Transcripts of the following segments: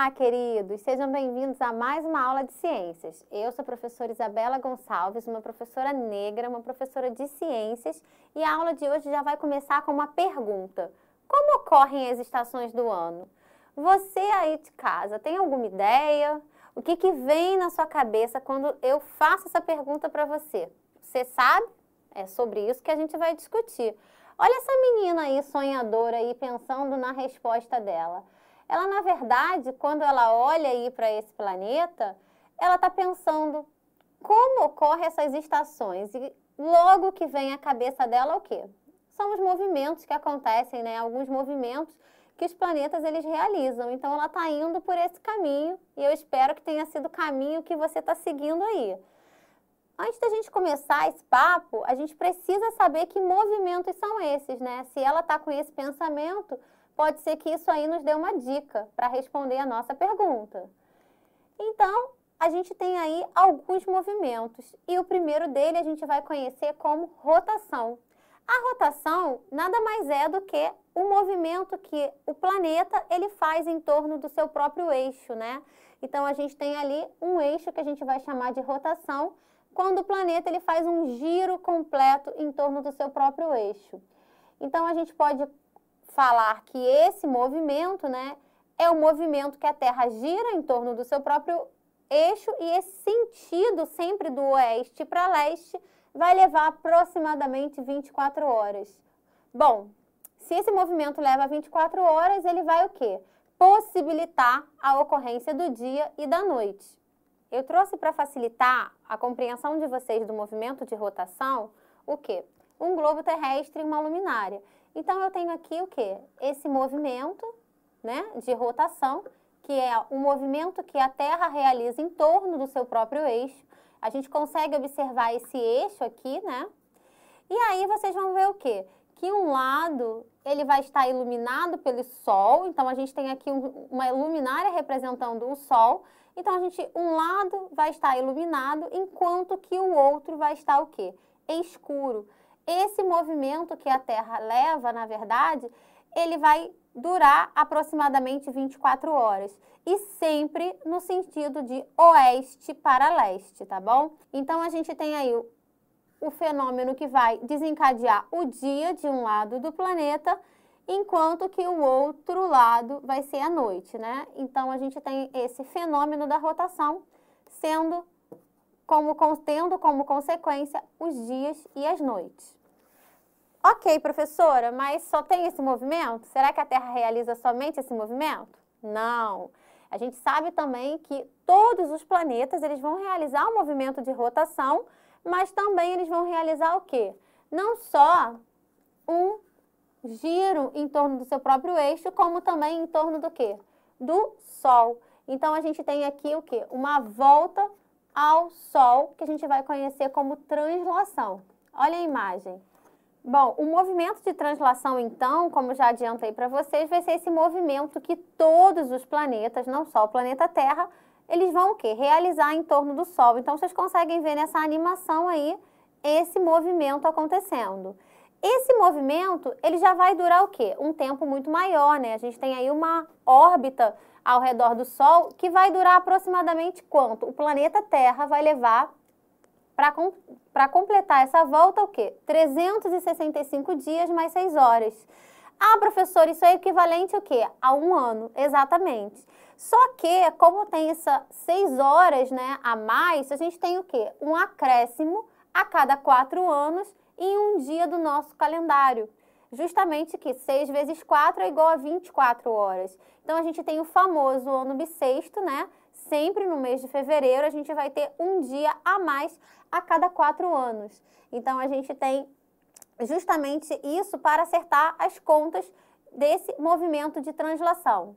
Olá, queridos! Sejam bem-vindos a mais uma aula de ciências. Eu sou a professora Isabela Gonçalves, uma professora negra, uma professora de ciências, e a aula de hoje já vai começar com uma pergunta. Como ocorrem as estações do ano? Você aí de casa tem alguma ideia? O que vem na sua cabeça quando eu faço essa pergunta para você? Você sabe? É sobre isso que a gente vai discutir. Olha essa menina aí, sonhadora aí, pensando na resposta dela. Ela, na verdade, quando ela olha aí para esse planeta, ela está pensando como ocorrem essas estações. E logo que vem à cabeça dela o quê? São os movimentos que acontecem, né? Alguns movimentos que os planetas eles realizam. Então, ela está indo por esse caminho e eu espero que tenha sido o caminho que você está seguindo aí. Antes da gente começar esse papo, a gente precisa saber que movimentos são esses, né? Se ela está com esse pensamento, pode ser que isso aí nos dê uma dica para responder a nossa pergunta. Então, a gente tem aí alguns movimentos e o primeiro dele a gente vai conhecer como rotação. A rotação nada mais é do que o movimento que o planeta ele faz em torno do seu próprio eixo, né? Então, a gente tem ali um eixo que a gente vai chamar de rotação, quando o planeta ele faz um giro completo em torno do seu próprio eixo. Então, a gente pode falar que esse movimento, né, é o movimento que a Terra gira em torno do seu próprio eixo e esse sentido sempre do oeste para leste vai levar aproximadamente 24 horas. Bom, se esse movimento leva 24 horas, ele vai o quê? Possibilitar a ocorrência do dia e da noite. Eu trouxe para facilitar a compreensão de vocês do movimento de rotação, o quê? Um globo terrestre e uma luminária. Então, eu tenho aqui o quê? Esse movimento, né, de rotação, que é o movimento que a Terra realiza em torno do seu próprio eixo. A gente consegue observar esse eixo aqui, né? E aí, vocês vão ver o quê? Que um lado, ele vai estar iluminado pelo Sol. Então, a gente tem aqui uma luminária representando o Sol. Então, um lado vai estar iluminado, enquanto que o outro vai estar o quê? Escuro. Esse movimento que a Terra leva, na verdade, ele vai durar aproximadamente 24 horas. E sempre no sentido de oeste para leste, tá bom? Então, a gente tem aí o fenômeno que vai desencadear o dia de um lado do planeta, enquanto que o outro lado vai ser a noite, né? Então, a gente tem esse fenômeno da rotação tendo como consequência os dias e as noites. Ok, professora, mas só tem esse movimento? Será que a Terra realiza somente esse movimento? Não. A gente sabe também que todos os planetas eles vão realizar um movimento de rotação, mas também eles vão realizar o quê? Não só um giro em torno do seu próprio eixo, como também em torno do quê? Do Sol. Então, a gente tem aqui o quê? Uma volta ao Sol, que a gente vai conhecer como translação. Olha a imagem. Bom, o movimento de translação, então, como já adiantei para vocês, vai ser esse movimento que todos os planetas, não só o planeta Terra, eles vão o quê? Realizar em torno do Sol. Então, vocês conseguem ver nessa animação aí, esse movimento acontecendo. Esse movimento, ele já vai durar o quê? Um tempo muito maior, né? A gente tem aí uma órbita ao redor do Sol que vai durar aproximadamente quanto? O planeta Terra vai levar para completar essa volta o quê? 365 dias mais 6 horas. Ah, professor, isso é equivalente ao quê? A um ano, exatamente. Só que, como tem essas 6 horas, né, a mais, a gente tem o quê? Um acréscimo a cada 4 anos em um dia do nosso calendário. Justamente que 6 vezes 4 é igual a 24 horas. Então, a gente tem o famoso ano bissexto, né? Sempre no mês de fevereiro, a gente vai ter um dia a mais a cada 4 anos. Então, a gente tem justamente isso para acertar as contas desse movimento de translação.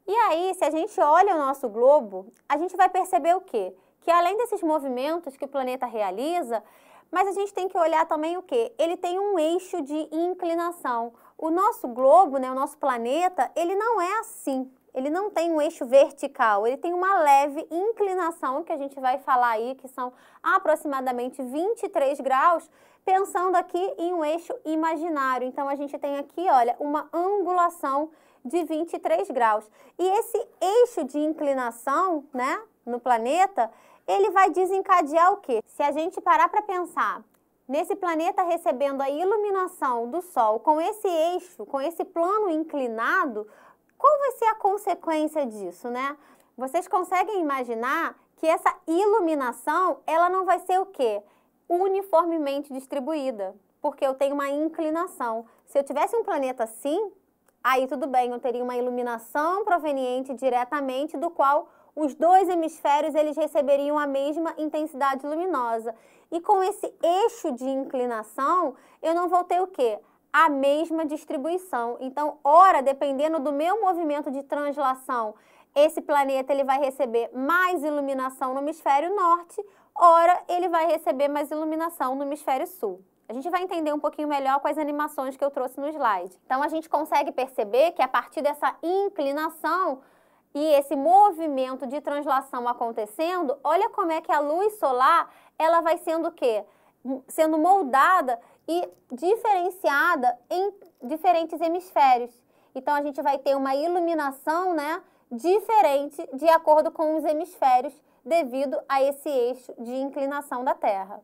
E aí, se a gente olha o nosso globo, a gente vai perceber o quê? Que além desses movimentos que o planeta realiza, mas a gente tem que olhar também o quê? Ele tem um eixo de inclinação. O nosso globo, né, o nosso planeta, ele não é assim. Ele não tem um eixo vertical, ele tem uma leve inclinação, que a gente vai falar aí, que são aproximadamente 23 graus, pensando aqui em um eixo imaginário. Então, a gente tem aqui, olha, uma angulação de 23 graus. E esse eixo de inclinação, né, no planeta, ele vai desencadear o quê? Se a gente parar para pensar nesse planeta recebendo a iluminação do Sol com esse eixo, com esse plano inclinado, qual vai ser a consequência disso, né? Vocês conseguem imaginar que essa iluminação, ela não vai ser o quê? Uniformemente distribuída, porque eu tenho uma inclinação. Se eu tivesse um planeta assim, aí tudo bem, eu teria uma iluminação proveniente diretamente do qual os dois hemisférios eles receberiam a mesma intensidade luminosa. E com esse eixo de inclinação, eu não vou ter o quê? A mesma distribuição. Então, ora, dependendo do meu movimento de translação, esse planeta ele vai receber mais iluminação no hemisfério norte, ora, ele vai receber mais iluminação no hemisfério sul. A gente vai entender um pouquinho melhor com as animações que eu trouxe no slide. Então, a gente consegue perceber que a partir dessa inclinação e esse movimento de translação acontecendo, olha como é que a luz solar, ela vai sendo o quê? Sendo moldada e diferenciada em diferentes hemisférios. Então, a gente vai ter uma iluminação, né, diferente de acordo com os hemisférios devido a esse eixo de inclinação da Terra.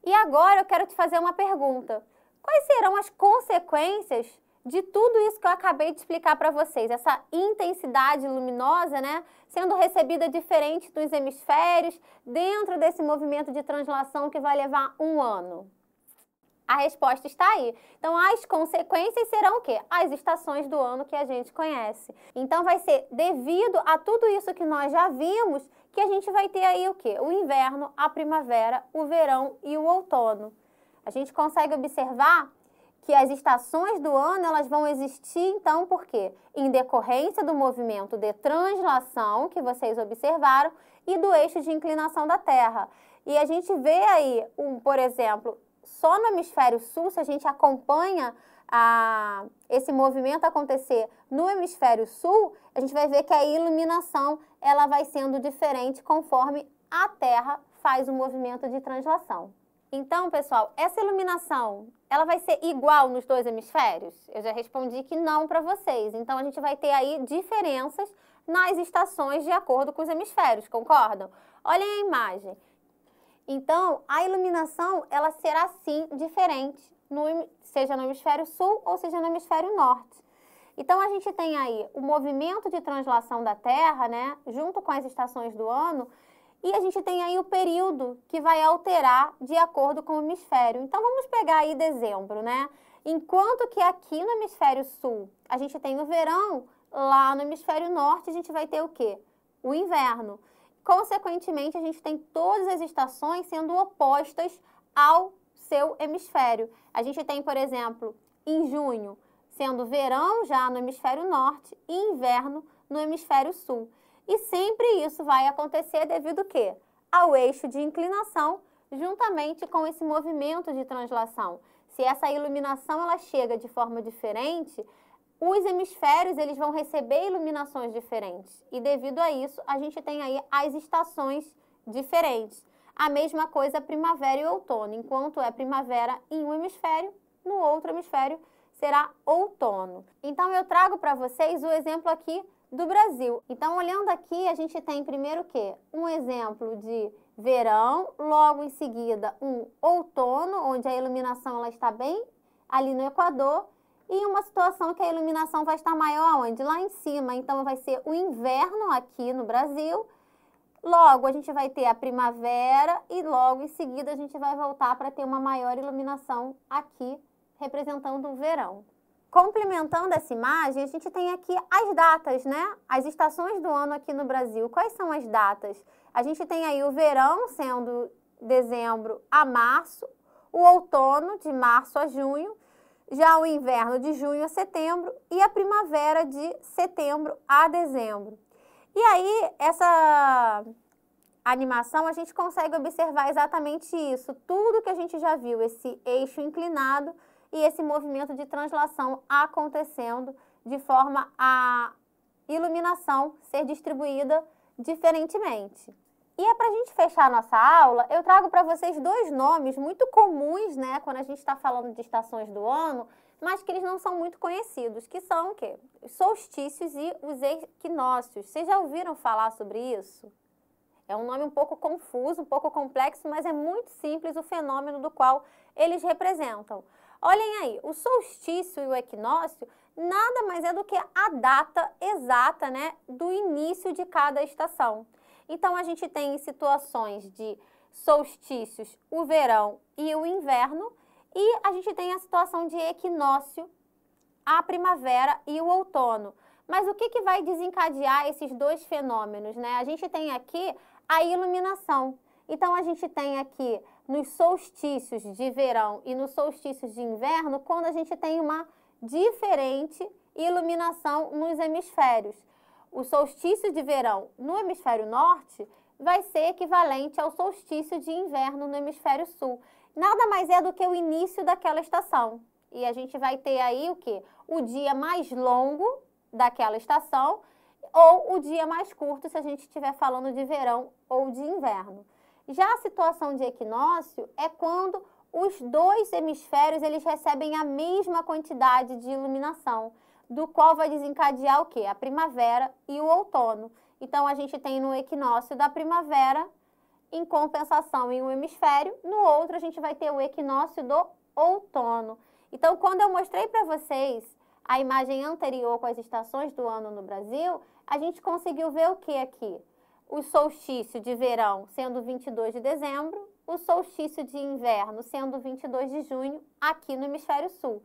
E agora eu quero te fazer uma pergunta. Quais serão as consequências de tudo isso que eu acabei de explicar para vocês? Essa intensidade luminosa, né, sendo recebida diferente dos hemisférios dentro desse movimento de translação que vai levar 1 ano. A resposta está aí. Então, as consequências serão o quê? As estações do ano que a gente conhece. Então, vai ser devido a tudo isso que nós já vimos que a gente vai ter aí o quê? O inverno, a primavera, o verão e o outono. A gente consegue observar que as estações do ano elas vão existir, então, por quê? Em decorrência do movimento de translação que vocês observaram e do eixo de inclinação da Terra. E a gente vê aí, por exemplo, só no hemisfério sul, se a gente acompanha esse movimento acontecer no hemisfério sul, a gente vai ver que a iluminação ela vai sendo diferente conforme a Terra faz o movimento de translação. Então, pessoal, essa iluminação, ela vai ser igual nos dois hemisférios? Eu já respondi que não para vocês. Então, a gente vai ter aí diferenças nas estações de acordo com os hemisférios, concordam? Olhem a imagem. Então, a iluminação, ela será sim diferente, seja no hemisfério sul ou seja no hemisfério norte. Então, a gente tem aí o movimento de translação da Terra, né, junto com as estações do ano, e a gente tem aí o período que vai alterar de acordo com o hemisfério. Então, vamos pegar aí dezembro, né? Enquanto que aqui no hemisfério sul a gente tem o verão, lá no hemisfério norte a gente vai ter o quê? O inverno. Consequentemente, a gente tem todas as estações sendo opostas ao seu hemisfério. A gente tem, por exemplo, em junho, sendo verão já no hemisfério norte e inverno no hemisfério sul. E sempre isso vai acontecer devido ao quê? Ao eixo de inclinação, juntamente com esse movimento de translação. Se essa iluminação ela chega de forma diferente, os hemisférios eles vão receber iluminações diferentes. E devido a isso, a gente tem aí as estações diferentes. A mesma coisa primavera e outono. Enquanto é primavera em um hemisfério, no outro hemisfério será outono. Então, eu trago para vocês o exemplo aqui do Brasil. Então, olhando aqui, a gente tem primeiro o quê? Um exemplo de verão, logo em seguida um outono, onde a iluminação ela está bem ali no Equador, e uma situação que a iluminação vai estar maior onde? Lá em cima. Então, vai ser o inverno aqui no Brasil. Logo, a gente vai ter a primavera e logo em seguida a gente vai voltar para ter uma maior iluminação aqui, representando o verão. Complementando essa imagem, a gente tem aqui as datas, né? As estações do ano aqui no Brasil. Quais são as datas? A gente tem aí o verão sendo dezembro a março, o outono de março a junho, já o inverno de junho a setembro e a primavera de setembro a dezembro. E aí, essa animação, a gente consegue observar exatamente isso. Tudo que a gente já viu, esse eixo inclinado e esse movimento de translação acontecendo de forma a iluminação ser distribuída diferentemente. E é para a gente fechar a nossa aula, eu trago para vocês dois nomes muito comuns, né, quando a gente está falando de estações do ano, mas que eles não são muito conhecidos, que são o quê? Os solstícios e os equinócios. Vocês já ouviram falar sobre isso? É um nome um pouco confuso, um pouco complexo, mas é muito simples o fenômeno do qual eles representam. Olhem aí, o solstício e o equinócio nada mais é do que a data exata, né, do início de cada estação. Então, a gente tem em situações de solstícios o verão e o inverno, e a gente tem a situação de equinócio, a primavera e o outono. Mas o que vai desencadear esses dois fenômenos, né? A gente tem aqui a iluminação. Então, a gente tem aqui nos solstícios de verão e nos solstícios de inverno, quando a gente tem uma diferente iluminação nos hemisférios. O solstício de verão no hemisfério norte vai ser equivalente ao solstício de inverno no hemisfério sul. Nada mais é do que o início daquela estação. E a gente vai ter aí o quê? O dia mais longo daquela estação ou o dia mais curto se a gente estiver falando de verão ou de inverno. Já a situação de equinócio é quando os dois hemisférios eles recebem a mesma quantidade de iluminação, do qual vai desencadear o quê? A primavera e o outono. Então, a gente tem no equinócio da primavera, em compensação em um hemisfério, no outro a gente vai ter o equinócio do outono. Então, quando eu mostrei para vocês a imagem anterior com as estações do ano no Brasil, a gente conseguiu ver o que aqui? O solstício de verão sendo 22 de dezembro, o solstício de inverno sendo 22 de junho aqui no hemisfério sul.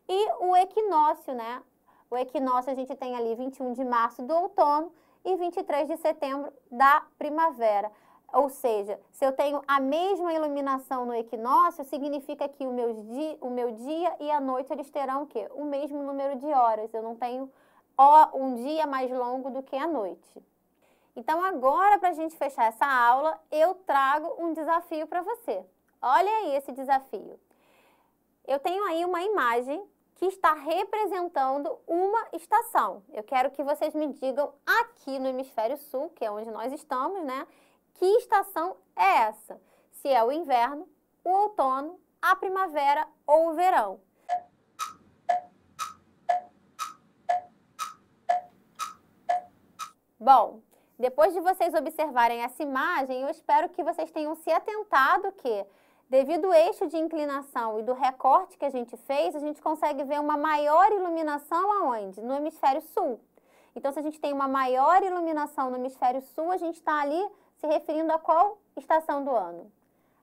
E o equinócio, né? O equinócio a gente tem ali 21 de março do outono e 23 de setembro da primavera. Ou seja, se eu tenho a mesma iluminação no equinócio, significa que o meu dia e a noite eles terão o quê? O mesmo número de horas. Eu não tenho um dia mais longo do que a noite. Então, agora, para a gente fechar essa aula, eu trago um desafio para você. Olha aí esse desafio. Eu tenho aí uma imagem que está representando uma estação. Eu quero que vocês me digam aqui no hemisfério sul, que é onde nós estamos, né? Que estação é essa? Se é o inverno, o outono, a primavera ou o verão. Bom, depois de vocês observarem essa imagem, eu espero que vocês tenham se atentado que, devido ao eixo de inclinação e do recorte que a gente fez, a gente consegue ver uma maior iluminação aonde? No hemisfério sul. Então, se a gente tem uma maior iluminação no hemisfério sul, a gente está ali se referindo a qual estação do ano?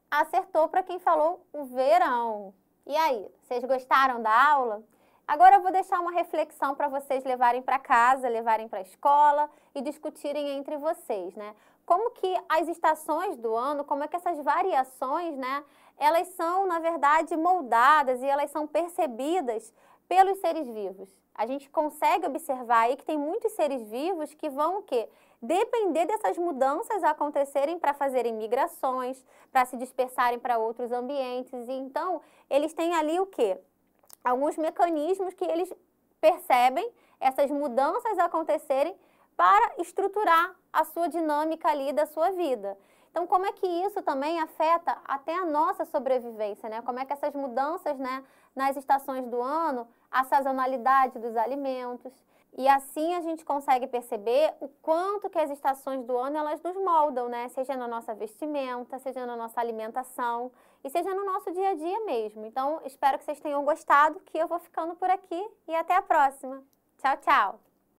Acertou para quem falou o verão. E aí, vocês gostaram da aula? Agora eu vou deixar uma reflexão para vocês levarem para casa, levarem para a escola e discutirem entre vocês, né? Como que as estações do ano, como é que essas variações, né? Elas são, na verdade, moldadas e elas são percebidas pelos seres vivos. A gente consegue observar aí que tem muitos seres vivos que vão o quê? Depender dessas mudanças acontecerem para fazerem migrações, para se dispersarem para outros ambientes. E então, eles têm ali o quê? Alguns mecanismos que eles percebem essas mudanças acontecerem para estruturar a sua dinâmica ali da sua vida. Então, como é que isso também afeta até a nossa sobrevivência, né? Como é que essas mudanças, né, nas estações do ano, a sazonalidade dos alimentos. E assim a gente consegue perceber o quanto que as estações do ano elas nos moldam, né? Seja na nossa vestimenta, seja na nossa alimentação e seja no nosso dia a dia mesmo. Então, espero que vocês tenham gostado, que eu vou ficando por aqui e até a próxima. Tchau, tchau!